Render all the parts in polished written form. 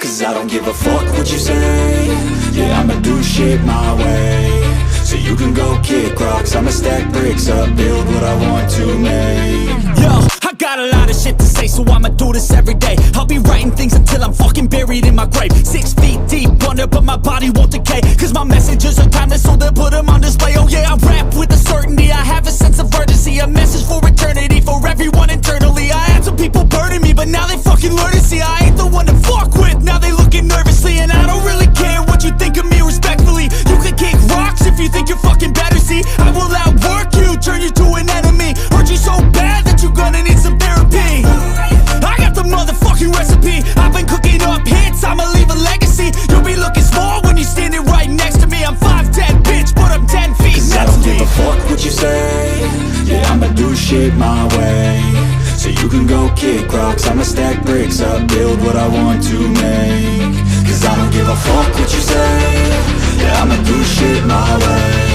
Cause I don't give a fuck what you say. Yeah, I'ma do shit my way. So you can go kick rocks, I'ma stack bricks up, build what I want to make. Yo, I got a lot of shit to say, so I'ma do this every day. I'll be writing things until I'm fucking buried in my grave. 6 feet deep under, but my body won't decay. Cause my messages are timeless, so they'll put them on display. Oh yeah, I rap with a certainty, I have a sense of urgency. A message for eternity, for everyone internally. I had some people burning me, but now they fucking learn to see I ain't the one to fuck with, now they looking nervously. And I don't really care what you think of me, respectfully. You can kick rocks if you think you're fucking better, see. I will outwork you, turn you to an enemy. Hurt you so bad that you're gonna need some therapy. I got the motherfucking recipe. I've been cooking up hits, I'ma leave a legacy. You'll be looking small when you're standing right next to me. I'm 5'10", bitch, but I'm 10 feet Cause next to me. I don't give a fuck what you say. Yeah, I'ma do shit my way. So you can go kick rocks, I'ma stack bricks up, build what I want to make. Cause I don't give a fuck what you say. Yeah, I'ma do shit my way.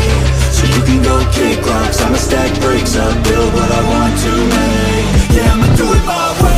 So you can go kick rocks, I'ma stack bricks up, build what I want to make. Yeah, I'ma do it my way.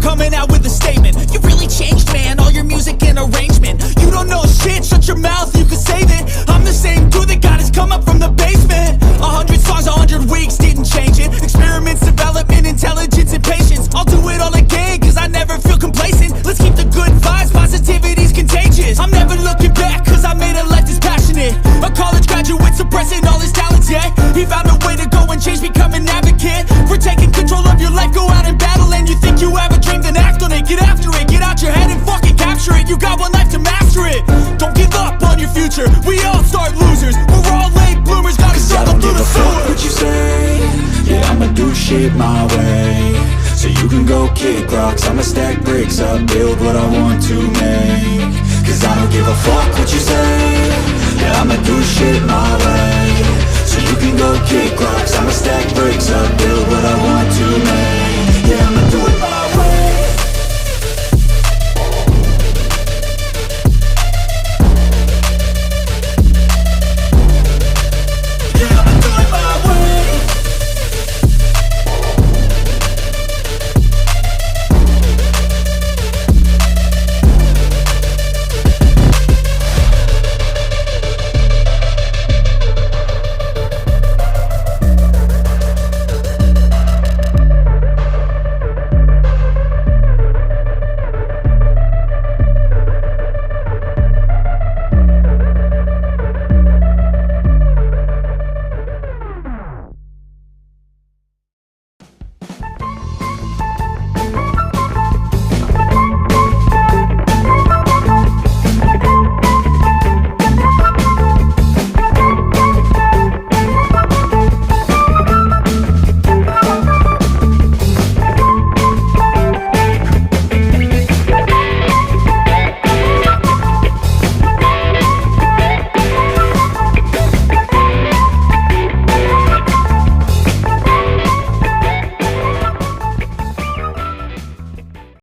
Coming out with a statement. You really changed, man, all your music and arrangement. You don't know shit, shut your mouth, you can save it. I'm the same dude that got his come up from the basement. 100 songs, 100 weeks, didn't change it. Experiments, development, intelligence, and patience. I'll do it all again, cause I never feel complacent. Let's keep the good vibes, positivity's contagious. I'm never looking back, cause I made a life that's passionate. A college graduate suppressing all his talents, yeah. He found a way to go and change, become an advocate. For taking control of your life, go out and battle. And you think you have a dream, then act on it, get after it. Get out your head and fucking capture it. You got one life to master it. Don't give up on your future, we all start losers. We're all late bloomers, gotta struggle through the sewer. I don't give a fuck what you say. Yeah, I'ma do shit my way. So you can go kick rocks, I'ma stack bricks up, build what I want to make. Cause I don't give a fuck what you say. Yeah, I'ma do shit my way. So you can go kick rocks, I'ma stack bricks up, build what I want to make.